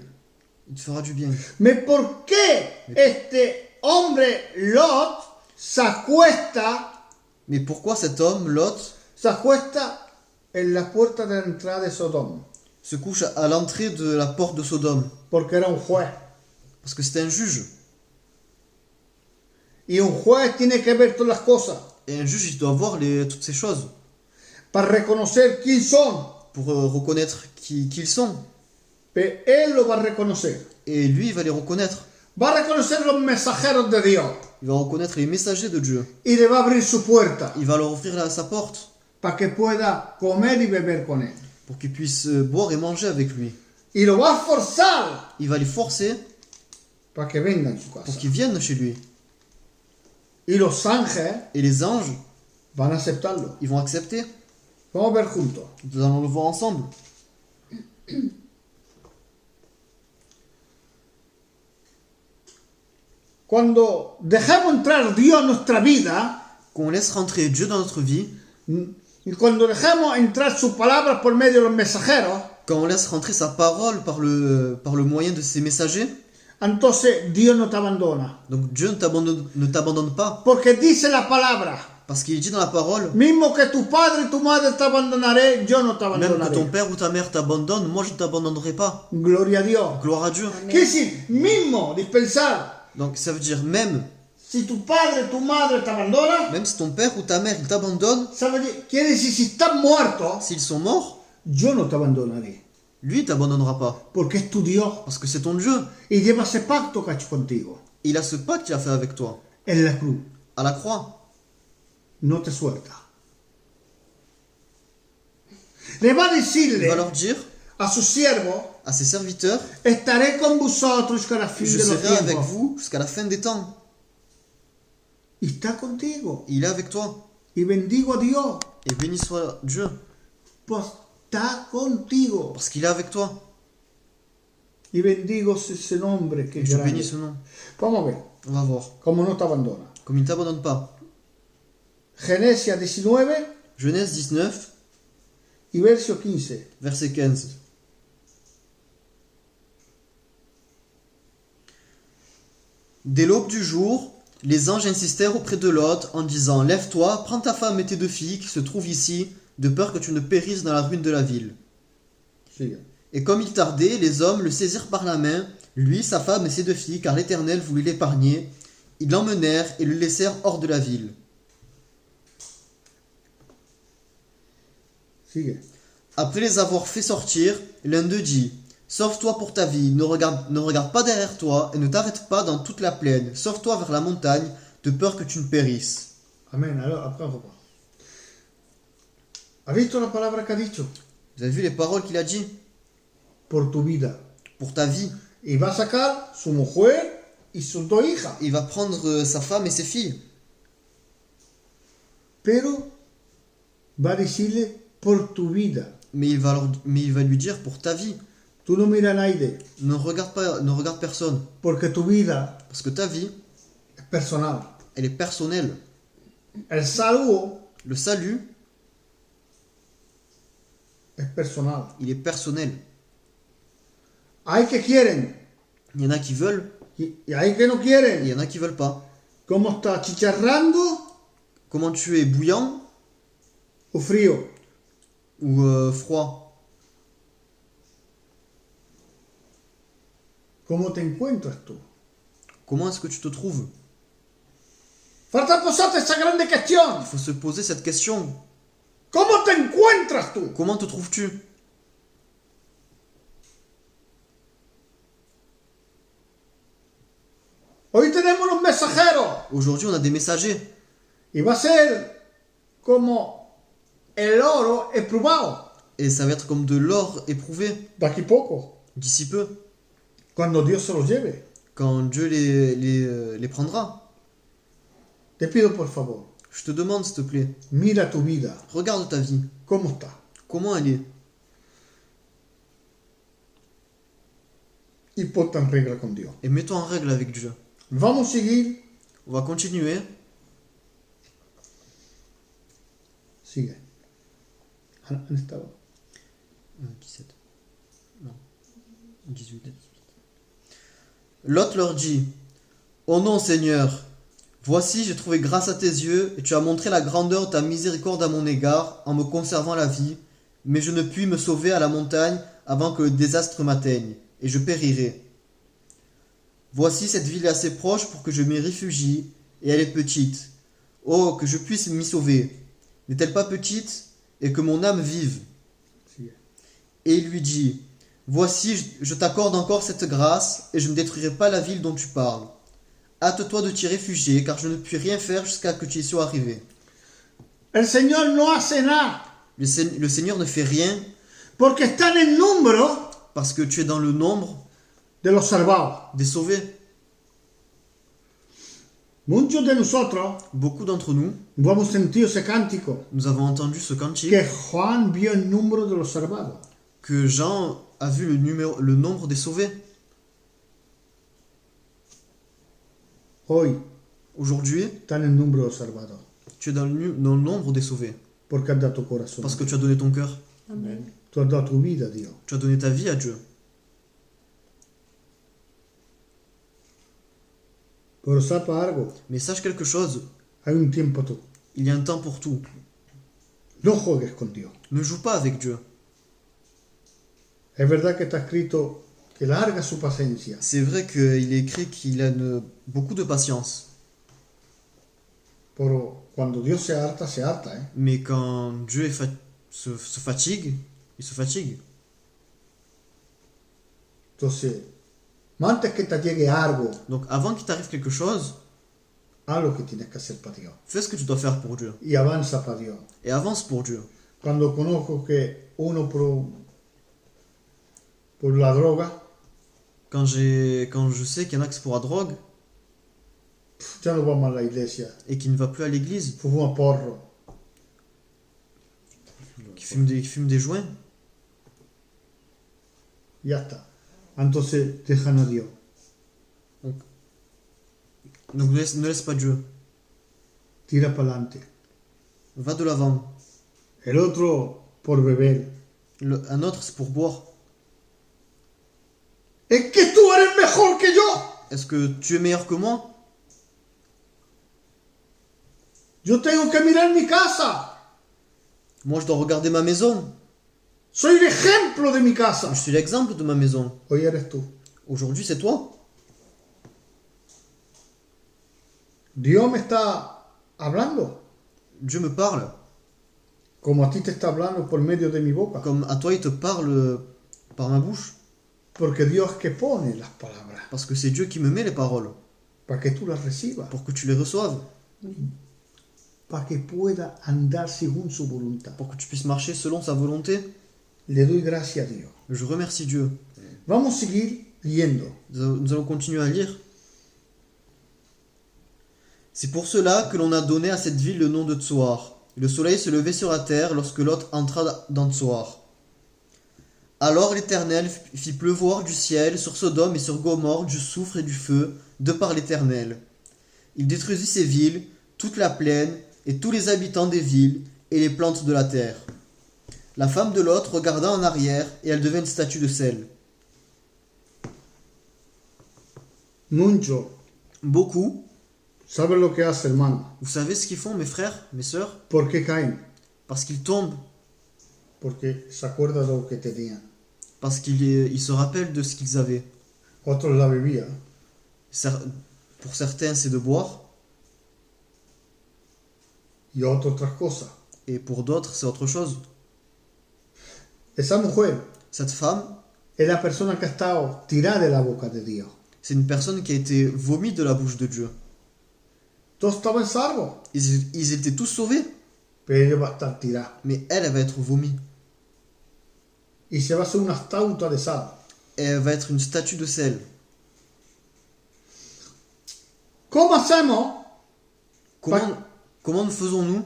il te fera du bien. Mais ¿por qué este hombre Lot se acuesta Mais pourquoi cet homme, Lot, en la puerta de la entrada de Sodoma? se couche à l'entrée de la porte de Sodome? Porque era un juez. Parce que c'est un juge. Y un juez tiene que ver todas las cosas Et un juge, il doit voir toutes ces choses para reconocer quién son. pour reconnaître qui ils sont. Pero él lo va a reconocer. Et lui, il va les reconnaître. Va a reconocer los mensajeros de Dios Il va reconnaître les messagers de Dieu. y le va a abrir su puerta Il va leur ouvrir sa porte para que pueda comer y beber con él. pour qu'ils puissent boire et manger avec lui. Y lo va a forzar Il va les forcer para que vengan a su pour casa. qu'ils viennent chez lui. Y los ángeles Et les anges, van a aceptarlo. ils vont accepter. Vamos a ver juntos. Nous allons le voir ensemble. Cuando dejamos entrar Dios en nuestra vida, Qu'on laisse rentrer Dieu dans notre vie, y cuando dejamos entrar sus palabras por medio de los mensajeros, quand on laisse rentrer sa parole par le moyen de ses messagers, entonces Dios no te abandona. donc Dieu ne t'abandonne pas. Porque dice la palabra, Parce qu'il dit dans la parole, mismo que tu padre y tu madre te abandonaré, yo no te même que abandonaré. ton père ou ta mère t'abandonne, moi je ne t'abandonnerai pas. Gloria a Dios. Gloire à Dieu. Quiere decir, mismo, dispensar. Donc ça veut dire même Si tu padre, tu madre te abandona, Même si ton père ou ta mère ils t'abandonnent, quiere decir, si estás muerto, s'ils sont morts, yo no te abandonaré. lui il t'abandonnera pas. Porque es tu Dios. Parce que c'est ton Dieu. Y lleva ese pacto que ha hecho contigo. Il a ce pacte qu'il a fait avec toi. En la cruz. À la croix. No te suelta. Le va a Il decirle va leur dire a sus siervos, à ses serviteurs, estaré con vosotros hasta la fin je de los serai avec tiempos. vous jusqu'à la fin des temps. Y está contigo. Il est avec toi. Y bendigo a Dios. Et béni soit Dieu. Pues está contigo. Parce qu'il est avec toi. Y bendigo ese nombre que Et es je grande. bénis ce nom. Vamos a ver On va voir. cómo no te abandona. Comme il ne t'abandonne pas. Génesis 19 Genèse 19, y verso 15. verset 15. Dès l'aube du jour, les anges insistèrent auprès de Lot en disant « Lève-toi, prends ta femme et tes 2 filles qui se trouvent ici, de peur que tu ne périsses dans la ruine de la ville. » Sigue. Et comme il tardait, les hommes le saisirent par la main, lui, sa femme et ses 2 filles, car l'Éternel voulait l'épargner. Ils l'emmenèrent et le laissèrent hors de la ville. Sigue. Après les avoir fait sortir, l'un d'eux dit « Sauve-toi pour ta vie, ne regarde pas derrière toi et ne t'arrête pas dans toute la plaine. Sauve-toi vers la montagne, de peur que tu ne périsses. Amen. Alors, après, on repart. ¿Has visto la palabra que ha dicho? » Vous avez vu les paroles qu'il a dit? Por tu vida. Pour ta vie. Y va a sacar su mujer y sus 2 hijas. Il va prendre sa femme et ses filles. Pero va a decirle por tu vida. Mais il va lui dire pour ta vie. Tú no miras a nadie, Ne regarde personne. porque tu vida Parce que ta vie, es personal. elle est personnelle. El saludo Le salut, es personal. il est personnel. Hay que quieren Il y en a qui veulent y hay que no et il quieren. y en a qui veulent pas. ¿Cómo está? ¿Chicharrando Comment tu es, bouillant o frío? ou froid? ¿Cómo te encuentras tú? Comment est-ce que tu te trouves? Falta posarte esa grande Il cuestión. faut se poser cette question. ¿Cómo te encuentras tú? Comment te trouves-tu? Hoy tenemos unos mensajeros Aujourd'hui, on a des messagers. y va a ser como el oro probado Et ça va être comme de l'or éprouvé de aquí poco, d'ici peu, cuando Dios se los lleve. quand Dieu les prendra. Te pido por favor, Je te demande, s'il te plaît, mira tu vida, regarde ta vie. cómo está. Comment elle est? Y ponte en regla con Dios. Et mets-toi en règle avec Dieu. Vamos a seguir. On va continuer. Sigue. ¿Han estado? 17. Non. 18. Lot leur dit: Ô non, Seigneur, voici, j'ai trouvé grâce à tes yeux, et tu as montré la grandeur de ta miséricorde à mon égard, en me conservant la vie, mais je ne puis me sauver à la montagne avant que le désastre m'atteigne, et je périrai. Voici, cette ville est assez proche pour que je m'y réfugie, et elle est petite. Oh, que je puisse m'y sauver. N'est-elle pas petite, et que mon âme vive? Sigue. Et il lui dit: Voici, je t'accorde encore cette grâce, et je ne détruirai pas la ville dont tu parles. Hâte-toi de t'y réfugier, car je ne puis rien faire jusqu'à que tu y sois arrivé. El Señor no hace nada Le Seigneur ne fait rien, porque está en el número parce que tu es dans le nombre de los salvados. des sauvés. Muchos de nosotros Beaucoup d'entre nous, hemos sentido ese cántico nous avons entendu ce cantique, que Juan vio el número de los salvados. que Jean a vu le nombre des sauvés. Hoy Aujourd'hui, está en el número de los salvados tu es dans le nombre des sauvés, porque has dado tu corazón. parce que tu as donné ton cœur, Amen. Tú has dado tu vida a Dios. tu as donné ta vie à Dieu. Pero sepa algo, Mais sache quelque chose, hay un tiempo tú. il y a un temps pour tout. No juegues con Dios. Ne joue pas avec Dieu. Es verdad que está escrito que larga su paciencia, C'est vrai qu'il est écrit qu'il a beaucoup de patience. pero cuando Dios se harta, ¿eh? Mais quand Dieu se fatigue, il se fatigue. Entonces, antes que te llegue algo, Donc avant qu'il t'arrive quelque chose, haz lo que tienes que hacer para Dios. fais ce que tu dois faire pour Dieu. Y avanza para Dios. Et avance pour Dieu. Cuando conozco que uno por la droga, Quand je sais qu'il y en a qui c'est pour la drogue ya no vamos a la iglesia, et qui ne va plus à l'église, fuma porro, qui fume des joints, ya está. Entonces, dejan a Dios. donc ne laisse pas Dieu. Tira para adelante. Va de l'avant. El otro por beber. Un autre c'est pour boire. Es que tú eres mejor que yo. Est-ce que tu es meilleur que moi? Yo tengo que mirar mi casa. Moi, je dois regarder ma maison. Soy el ejemplo de mi casa. Je suis l'exemple de ma maison. Hoy eres tú. Aujourd'hui, c'est toi. Dios me está hablando, Dieu me parle. como a ti te está hablando por medio de mi boca. Comme à toi, il te parle par ma bouche. Porque Dios es que pone las palabras Parce que c'est Dieu qui me met les paroles. para que tú las recibas, Pour que tu les reçoives. para que pueda andar según su voluntad. Pour que tu puisses marcher selon sa volonté. Le doy gracias a Dios. Je remercie Dieu. Vamos a seguir leyendo. Nous allons continuer à lire. C'est pour cela que l'on a donné à cette ville le nom de Tsoar. Le soleil se levait sur la terre lorsque Lot entra dans Tsoar. Alors l'Éternel fit pleuvoir du ciel sur Sodome et sur Gomorrhe du soufre et du feu, de par l'Éternel. Il détruisit ces villes, toute la plaine, et tous les habitants des villes, et les plantes de la terre. La femme de Lot regarda en arrière, et elle devint une statue de sel. Mucho. Beaucoup, ¿Sabes lo que hace, hermano? vous savez ce qu'ils font, mes frères, mes sœurs? ¿Por qué caen? Parce qu'ils tombent, Porque se acuerda de lo que tenían. parce qu'ils se rappellent de ce qu'ils avaient. Otros la vivían. Pour certains, c'est de boire, Y otras otras cosas. et pour d'autres, c'est autre chose. Esa mujer Cette femme, es la persona que ha estado tirada de la boca de Dios. c'est une personne qui a été vomie de la bouche de Dieu. Todos estaban salvos, Ils étaient tous sauvés, pero ella va a estar tirada. mais elle va être vomie. Y se va a hacer una estatua de sal. Et elle va être une statue de sel. ¿Cómo hacemos Comment nous faisons-nous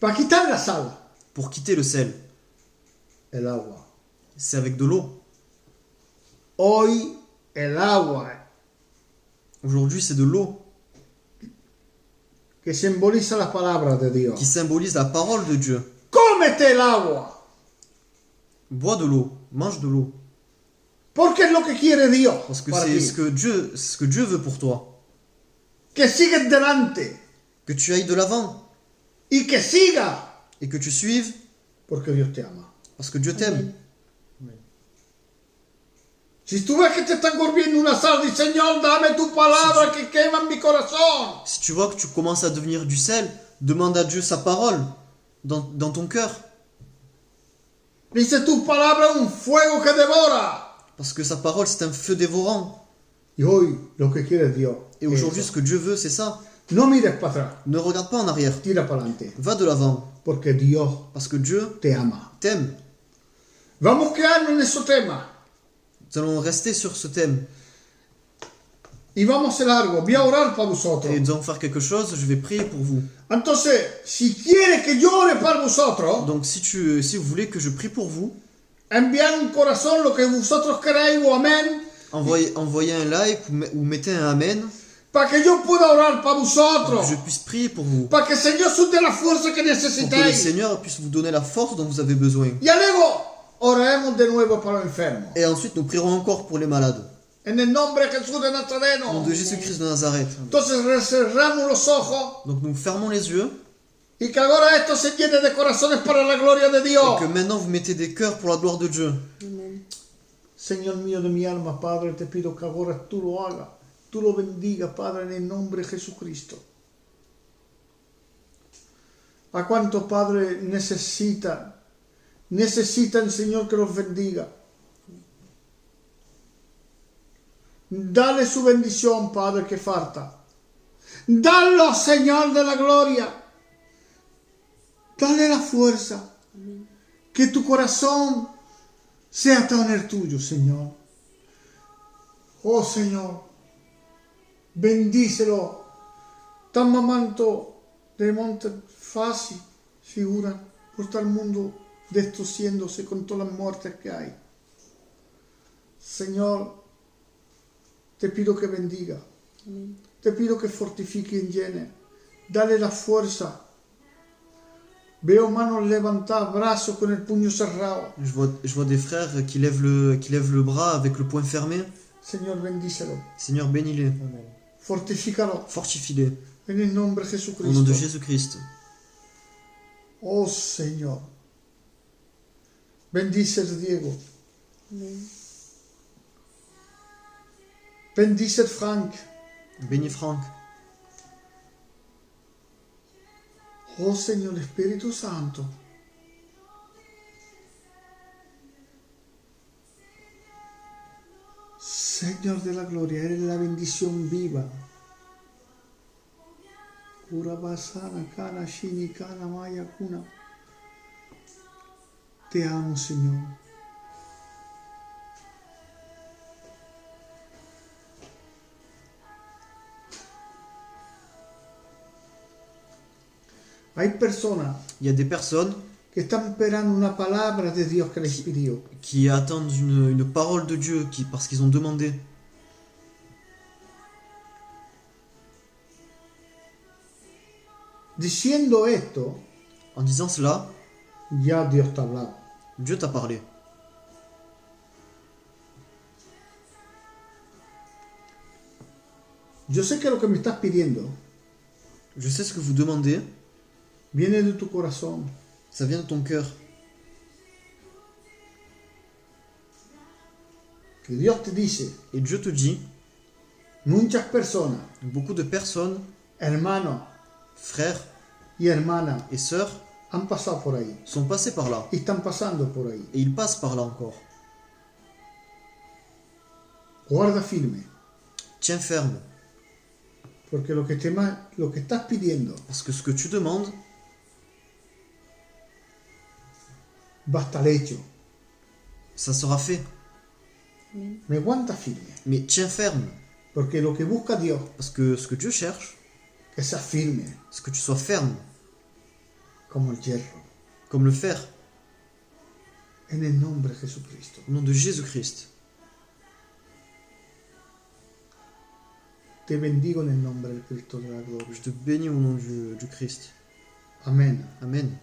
para quitar la sal? pour quitter le sel? El agua. C'est avec de l'eau. Hoy el agua, Aujourd'hui, c'est de l'eau que simboliza las palabras de Dios. qui symbolise la parole de Dieu. Cómete el agua, Bois de l'eau, mange de l'eau. porque es lo que quiere Dios Parce que para c'est ti. ce que Dieu veut pour toi. Que sigues delante Que tu ailles de l'avant y que sigas, et que tu suives porque Dios te ama. parce que Dieu t'aime. Si tú ves que te están corriendo una sal, di Señor, dame tu palabra que quema en mi corazón. Si tu vois que tu commences à devenir du sel, demande à Dieu sa parole dans ton cœur. Dice tu palabra es un fuego que devora. Parce que sa parole, c'est un feu dévorant. Y hoy lo que quiere Dios. Et aujourd'hui, ce que Dieu veut, c'est ça. No mires para atrás, Ne regarde pas en arrière. tira para adelante, Va de l'avant. porque Dios Parce que Dieu te ama. t'aime. Vamos a quedarnos en ese tema Nous allons rester sur ce thème. y vamos a hacer algo. Voy a orar para vosotros. Et nous allons faire quelque chose. Je vais prier pour vous. Entonces, si quieres que yo ore para vosotros, Donc, si vous voulez que je prie pour vous, enviad un corazón lo que vosotros queráis o amén, envoyez un like ou mettez un amen. para que yo pueda orar para Pour vosotros, que je puisse prier pour vous. para que el Señor os dé la fuerza que Pour que le necesitáis. Seigneur puisse vous donner la force dont vous avez besoin. Y luego oraremos de nuevo para los enfermos. Et ensuite, nous prierons encore pour les malades. En el nombre de Jesús de Au nom Nazareno. de Jésus-Christ de Nazareth. Entonces cerramos los ojos Donc, nous fermons les yeux. y que ahora esto se llene de corazones para la gloria de Dios. Et que maintenant, vous mettez des cœurs pour la gloire de Dieu. Amen. Señor mío de mi alma, Padre, te pido que ahora tú lo hagas. Tú lo bendiga, Padre, en el nombre de Jesucristo. ¿A cuántos, Padre, necesitan, Señor, que los bendiga? Dale su bendición, Padre, que falta. Dalo, Señor de la gloria. Dale la fuerza. Que tu corazón sea tan el tuyo, Señor. Oh, Señor, bendícelo. Tan mamanto de monte fácil, figura, por estar el mundo destruyéndose con todas las muertes que hay. Señor, te pido que bendiga. Amen. Te pido que fortifique y llene. Dale la fuerza. Veo manos levantadas, brazos con el puño cerrado. Je vois des frères qui lèvent le bras avec le poing fermé. Señor, bendícelo. Seigneur, bénis-les, Amen. Fortifícalo. fortifie-les. En el nombre de Au nom de Jesucristo. Jésus-Christ. Oh Señor. Bendice a Diego. Amen. Bendice a Frank. Bénis Franck. Oh Señor Espíritu Santo. Señor de la gloria, eres la bendición viva. Urabasana, Kana, Shini, Kana, Maya, Kuna. Te amo, Señor. Hay personas Il y a des personnes que están esperando una palabra de Dios que les pidió. qui attendent une parole de Dieu parce qu'ils ont demandé. Diciendo esto, En disant cela, ya Dios te ha hablado. Dieu t'a parlé. Yo sé que lo que me estás pidiendo Je sais ce que vous demandez, viene de tu corazón. ça vient de ton cœur. Que Dios te dice, Et Dieu te dit, muchas personas, beaucoup de personnes, hermanos frères y hermanas, et sœurs, han pasado por ahí sont passés par là. y están pasando por ahí. Et ils passent par là encore. Guarda firme, Tiens ferme, porque lo que estás pidiendo parce que ce que tu demandes va a estar hecho. ça sera fait. Amen. Me aguanta firme, Mais tiens ferme, porque lo que busca Dios parce que ce que Dieu cherche, es ser firme, c'est que tu sois ferme, como el hierro, comme le fer, en el nombre de Jesucristo. au nom de Jésus-Christ. Te bendigo en el nombre del Cristo de la gloria. Je te bénis au nom du Christ. Amén. Amen.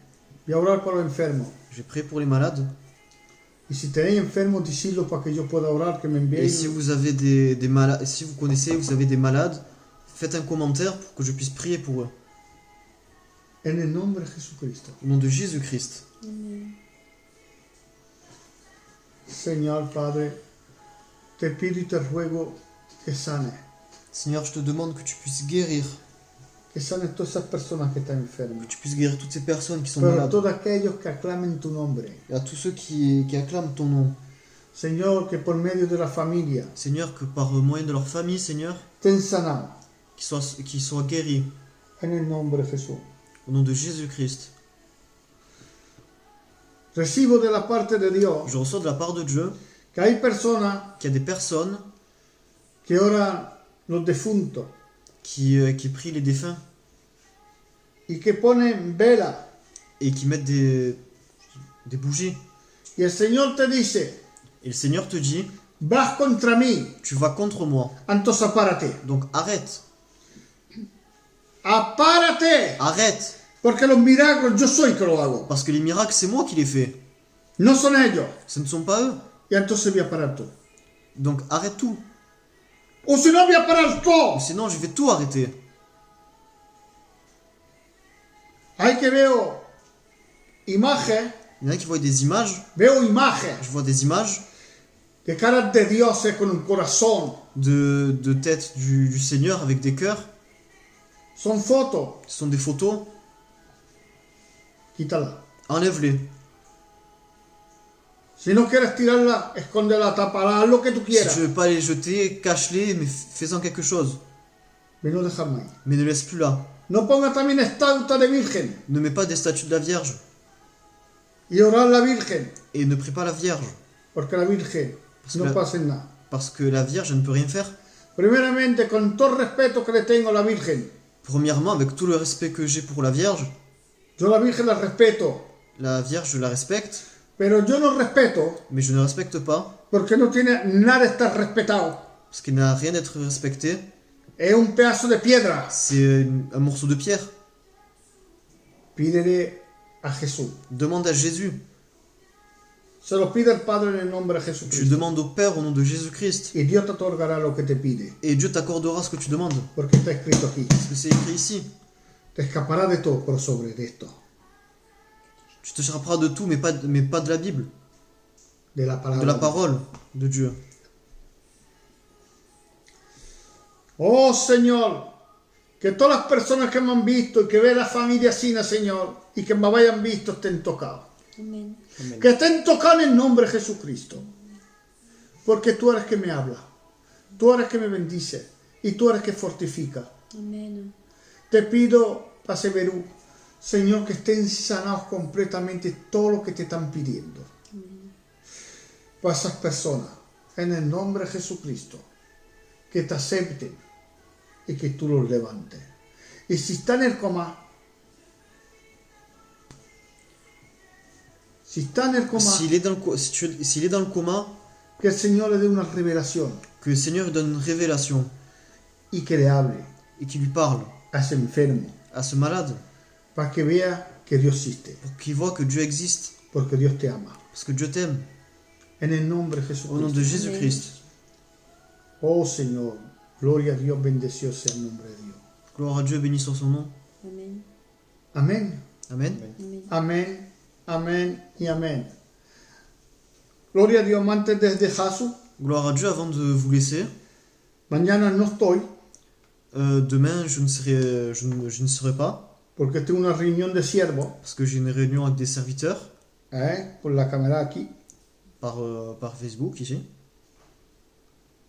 Voy a orar por los enfermos. J'ai prié pour les malades. Y si tenéis enfermos, decidlo para que yo pueda orar, que me Et envíen. si vous avez des malades, si vous connaissez, vous avez des malades, faites un commentaire pour que je puisse prier pour eux. En el nombre de Jesucristo. Au nom de Jésus-Christ. Amen. Señor Padre, te pido y te ruego que sanes. Seigneur, je te demande que tu puisses guérir, Que sanes todas esas personas que están enfermas. que tu puisses guérir toutes ces personnes qui sont Pero a malades. todos aquellos que aclamen tu nombre. Et à tous ceux qui acclament ton nom. Señor, que por medio de la familia Seigneur, que par moyen de leur famille, Seigneur, estén sanados. qu'ils soient guéris. En el nombre de Jesús. Au nom de Jésus-Christ. Recibo de la parte de Dios Je reçois de la part de Dieu que hay personas qu'il y a des personnes que oran los defuntos qui prient les défunts y que ponen vela. et qui mettent des bougies. Y el Señor te dice, Et le Seigneur te dit, vas contra mí, tu vas contre moi. entonces apárate. Donc arrête. Apárate, Arrête. porque los milagros yo soy que lo hago, Parce que les miracles, c'est moi qui les fais. no son ellos. Ce ne sont pas eux. Y entonces voy a parar todo. Donc arrête tout. O si no, voy a parar todo. Ou sinon, je vais tout arrêter. Hay que veo imágenes, Il y en a qui voient des images. veo imágenes Je vois des images de caras de dioses con un corazón. de têtes du Seigneur avec des cœurs. Son fotos, Ce sont des photos. quítala. Enlève-les. Si no quieres tirarla, escóndela, tápala, haz lo que tú Si quieras. tu veux pas les jeter, cache-les, mais fais-en quelque chose. Pero no dejarme ahí. Mais ne laisse plus là. No ponga también estatua de virgen Ne mets pas des statues de la Vierge. y orar a la virgen, Et ne prie pas la Vierge. porque la virgen Parce no que- pasa en nada. Parce que la Vierge elle ne peut rien faire. Primeramente, con todo el respeto que le tengo a la virgen, Premièrement, avec tout le respect que j'ai pour la Vierge, yo la virgen la respeto, la Vierge, je la respecte, pero yo no respeto mais je ne respecte pas, porque no tiene nada de estar respetado. parce qu'elle n'a rien d'être respectée. Es un pedazo de piedra. C'est un morceau de pierre. Pídele a Jesús. Demande à Jésus. Se lo pide al Padre en el nombre de Tu Jesucristo. demandes au Père au nom de Jésus-Christ. Y Dios te otorgará lo que te pide. Et Dieu t'accordera ce que tu demandes. Porque está escrito aquí. Parce que c'est écrit ici. Te escapará de todo, pero sobre de esto. Tu te échapperas de tout, mais pas de la Bible. De la De palabra. la parole de Dieu. Oh Señor, que todas las personas que me han visto y que ven la familia así, Señor, y que me hayan visto estén tocados. Amen. Que estén tocados en el nombre de Jesucristo. Porque tú eres que me habla. Tú eres que me bendice. Y tú eres que fortifica. Amen. Te pido, Paseverú, Señor, que estén sanados completamente todo lo que te están pidiendo. Para esas personas, en el nombre de Jesucristo, que te acepten y que tú los levantes. Y si está en el coma, S'il est dans le coma, que el Señor le dé una revelación que le Seigneur lui donne une révélation y que le hable et qu'il lui parle a ese enfermo, à ce malade para que vea que Dios existe, pour qu'il voit que Dieu existe, porque Dios te ama. parce que Dieu t'aime. En el nombre de Au nom Jesucristo. de Jésus-Christ. Oh Señor, gloria a Dios, bendecido sea el nombre de Dios. Gloire à Dieu, béni soit son nom. Amen. Amén. Amen. Amen. Amén, amén y amén. Gloria a Dios, antes de dejar, Gloire à Dieu, avant de vous laisser. mañana no estoy Demain, je ne serai pas, porque tengo una reunión de siervos, parce que j'ai une réunion avec des serviteurs por la cámara aquí, par Facebook ici.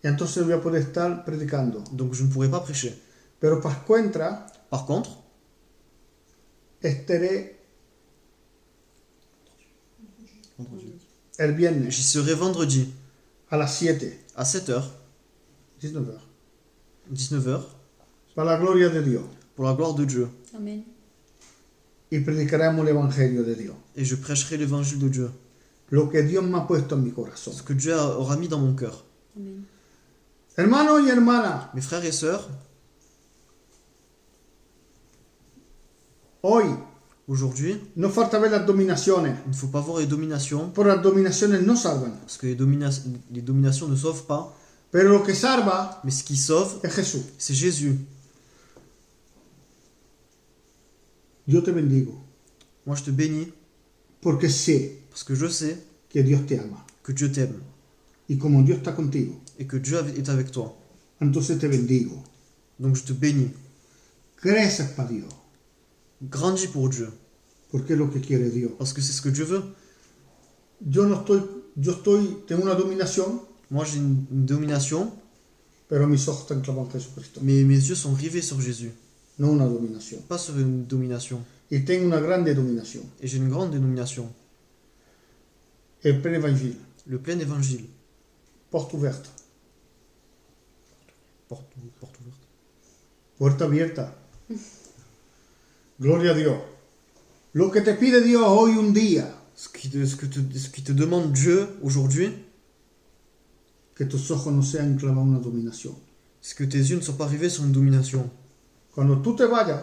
y entonces voy a poder estar predicando. Donc je ne pourrai pas prêcher. Pero para encuentra, Par contre, estaré Vendredi. el viernes j'y serai vendredi a las 7, à 7h, 19h, 19h, para la gloria de Dios, pour la gloire de Dieu. Amen. y predicaremos el Evangelio de Dios. Et je prêcherai l'évangile de Dieu. Lo que Dios me ha puesto en mi corazón. Ce que Dieu aura mis dans mon cœur. Amen. Hermanos y hermanas, Mes frères et sœurs, hoy aujourd'hui, no falta ver las dominaciones, il ne faut pas voir les dominations, pero las dominaciones no salvan. parce que les dominations ne sauvent pas. Pero lo que salva Mais ce qui sauve, es Jesús. c'est Jésus. Yo te bendigo, Moi, je te bénis, porque sé parce que je sais que Dios te ama. que Dieu t'aime Y como Dios está contigo, et que Dieu est avec toi. entonces te bendigo. Donc, je te bénis. Creces para Dios, Grandis pour Dieu, porque es lo que quiere Dios. parce que c'est ce que Dieu veut. Tengo una dominación, Moi, j'ai une domination, pero mis ojos están clavados en Jesucristo. mais mes yeux sont rivés sur Jésus, No una dominación. pas sur une domination. Y tengo una grande dominación, Et j'ai une grande dénomination, el plein évangile, le plein évangile. porte ouverte, Porte ouverte. puerta abierta. Gloria a Dios. Lo que te pide Dios hoy un día, Ce qui te demande Dieu aujourd'hui, que tus ojos no sean clavados en una dominación. c'est que tes yeux ne soient pas rivés sur une domination. Cuando tú te vayas,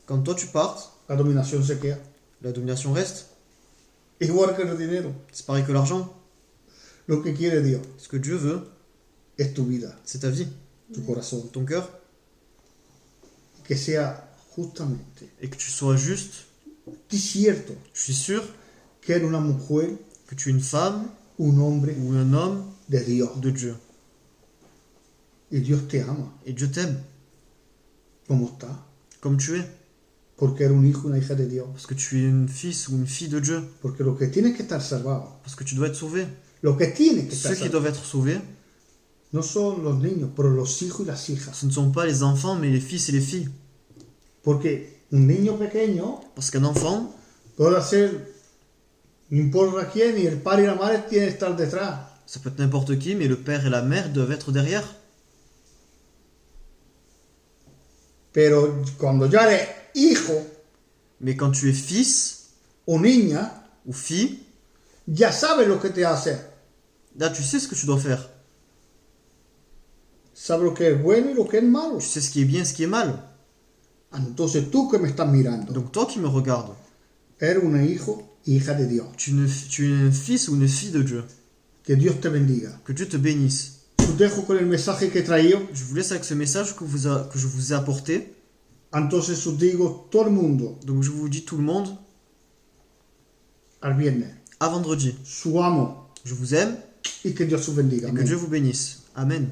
Quand toi tu partes, la dominación se queda. la domination reste. Igual que el dinero. C'est pareil que l'argent. Lo que quiere Dios Ce que Dieu veut, es tu vida, c'est ta vie, tu corazón. ton cœur, Que sea justamente. et que tu sois juste. Es cierto Je suis sûr que eres una mujer, que tu es une femme un hombre ou un homme de Dios. de Dieu. Y Dios te ama Et Dieu t'aime, como estás. comme tu es. Porque eres un hijo y una hija de Dios. Parce que tu es une fils ou une fille de Dieu. Porque lo que tienes que estar salvado, Parce que tu dois être sauvé. lo que tienes que estar Ceux qui salvado, doivent être sauvés, no son los niños, pero los hijos y las hijas. ce ne sont pas les enfants, mais les fils et les filles. Porque un niño pequeño Parce qu'un enfant, puede hacer, no importa quién, y el padre y la madre tienen que estar detrás. ça peut être n'importe qui, mais le père et la mère doivent être derrière. Pero cuando ya eres hijo Mais quand tu es fils o niña, ou fille, ya sabes lo que te hace. là tu sais ce que tu dois faire. Sabes lo que es bueno y lo que es malo. Tu sais ce qui est bien et ce qui est mal. Entonces tú que me estás mirando, Donc toi qui me regardes, eres un hijo hija de Dios. Tu es un fils ou une fille de Dieu. Que Dios te bendiga. Que Dieu te bénisse. Os dejo con el mensaje que he traído. Je vous laisse avec ce message que je vous ai apporté. Entonces os digo todo el mundo Donc je vous dis tout le monde, al viernes. à vendredi. Su amo Je vous aime y que Dios os bendiga. et que Amén. Dieu vous bénisse. Amen.